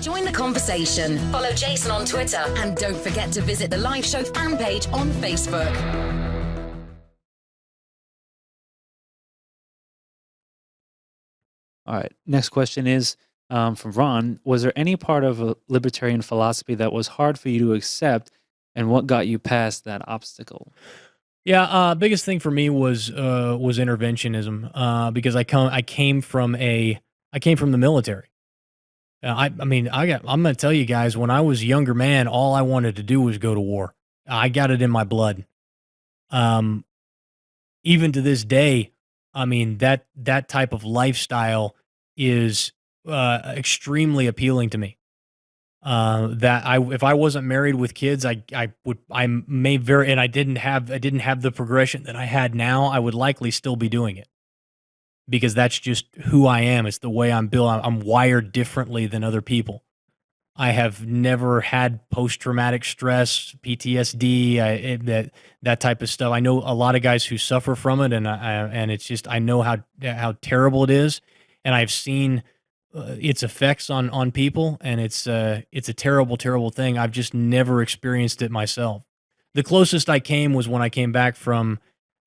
Join the conversation. Follow Jason on Twitter. And don't forget to visit the live show fan page on Facebook. All right. Next question is from Ron. Was there any part of a libertarian philosophy that was hard for you to accept, and what got you past that obstacle? Yeah, biggest thing for me was interventionism, because I came from the military. I'm gonna tell you guys, when I was a younger man, all I wanted to do was go to war. I got it in my blood. Even to this day, I mean, that type of lifestyle is extremely appealing to me. If I wasn't married with kids, and I didn't have the progression that I had now, I would likely still be doing it, because that's just who I am. It's the way I'm built. I'm wired differently than other people. I have never had post-traumatic stress, PTSD, that type of stuff. I know a lot of guys who suffer from it, and it's just, I know how terrible it is, and I've seen its effects on people, and it's a terrible, terrible thing. I've just never experienced it myself. The closest I came was when I came back from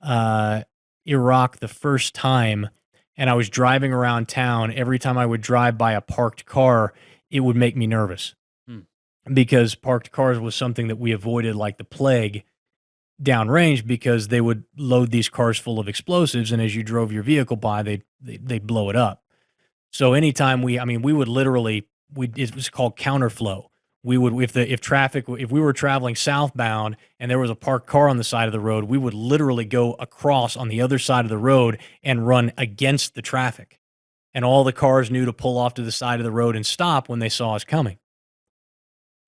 Iraq the first time, and I was driving around town. Every time I would drive by a parked car, it would make me nervous, because parked cars was something that we avoided like the plague downrange, because they would load these cars full of explosives, and as you drove your vehicle by, they'd blow it up. So anytime we would literally, it was called counterflow. We would, if we were traveling southbound and there was a parked car on the side of the road, we would literally go across on the other side of the road and run against the traffic. And all the cars knew to pull off to the side of the road and stop when they saw us coming.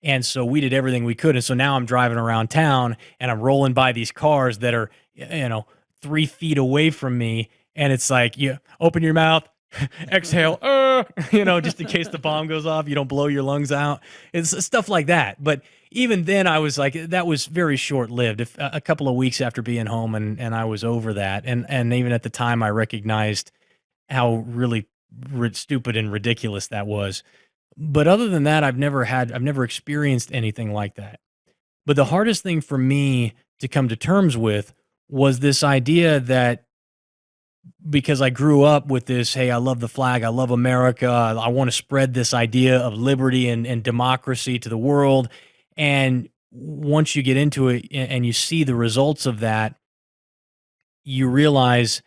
And so we did everything we could. And so now I'm driving around town and I'm rolling by these cars that are, 3 feet away from me. And it's like, you open your mouth, exhale, just in case the bomb goes off, you don't blow your lungs out. It's stuff like that. But even then, I was like, that was very short-lived. A couple of weeks after being home, and I was over that. And even at the time, I recognized how really stupid and ridiculous that was. But other than that, I've never experienced anything like that. But the hardest thing for me to come to terms with was this idea that, because I grew up with this, hey, I love the flag, I love America, I want to spread this idea of liberty and democracy to the world. And once you get into it and you see the results of that, you realize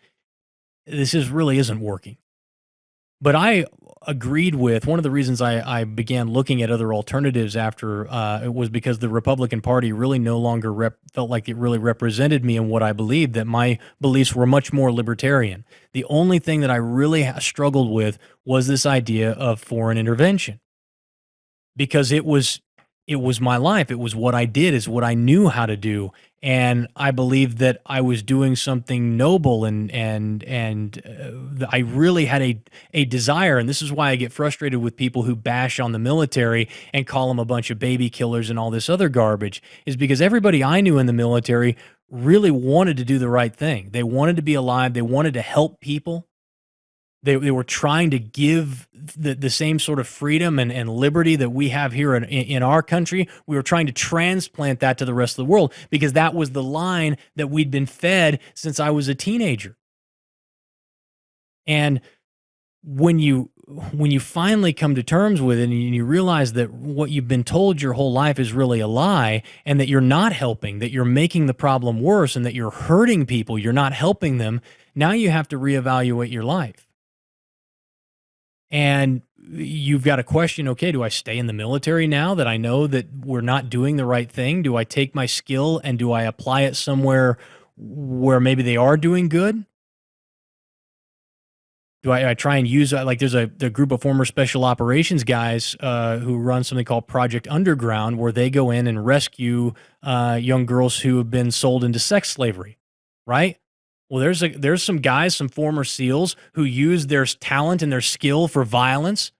this really isn't working. But I agreed with, one of the reasons I began looking at other alternatives after it was because the Republican Party really no longer felt like it really represented me and what I believed, that my beliefs were much more libertarian. The only thing that I really struggled with was this idea of foreign intervention, because it was my life. It was what I did, is what I knew how to do. And I believed that I was doing something noble, and I really had a desire. And this is why I get frustrated with people who bash on the military and call them a bunch of baby killers and all this other garbage, is because everybody I knew in the military really wanted to do the right thing. They wanted to be alive. They wanted to help people. They were trying to give the same sort of freedom and liberty that we have here in our country. We were trying to transplant that to the rest of the world, because that was the line that we'd been fed since I was a teenager. And when you finally come to terms with it, and you realize that what you've been told your whole life is really a lie, and that you're not helping, that you're making the problem worse, and that you're hurting people, you're not helping them, now you have to reevaluate your life. And you've got to question, okay, do I stay in the military now that I know that we're not doing the right thing? Do I take my skill and do I apply it somewhere where maybe they are doing good? Do I try and use, like, there's a group of former special operations guys who run something called Project Underground, where they go in and rescue young girls who have been sold into sex slavery, right? Well, there's some guys, some former SEALs, who use their talent and their skill for violence,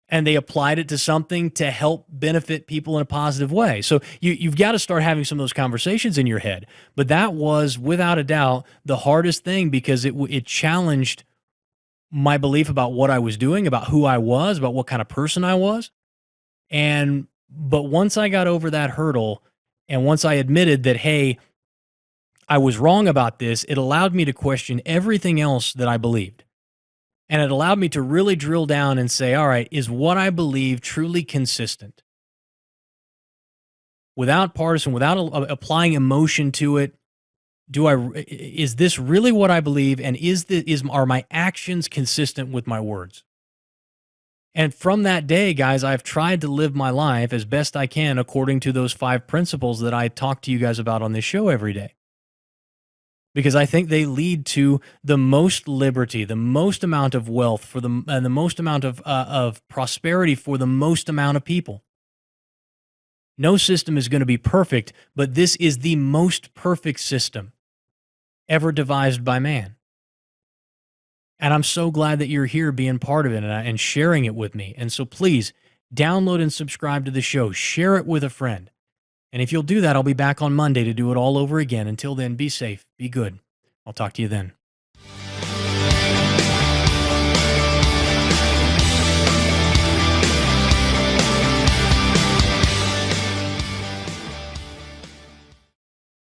and they applied it to something to help benefit people in a positive way. So you've got to start having some of those conversations in your head. But that was, without a doubt, the hardest thing, because it challenged my belief about what I was doing, about who I was, about what kind of person I was. But once I got over that hurdle, and once I admitted that, hey, I was wrong about this, it allowed me to question everything else that I believed. And it allowed me to really drill down and say, all right, is what I believe truly consistent? Without partisan, without applying emotion to it, is this really what I believe? And are my actions consistent with my words? And from that day, guys, I've tried to live my life as best I can according to those 5 principles that I talk to you guys about on this show every day. Because I think they lead to the most liberty, the most amount of wealth and the most amount of prosperity for the most amount of people. No system is going to be perfect, but this is the most perfect system ever devised by man. And I'm so glad that you're here being part of it and sharing it with me. And so please download and subscribe to the show. Share it with a friend. And if you'll do that, I'll be back on Monday to do it all over again. Until then, be safe, be good. I'll talk to you then.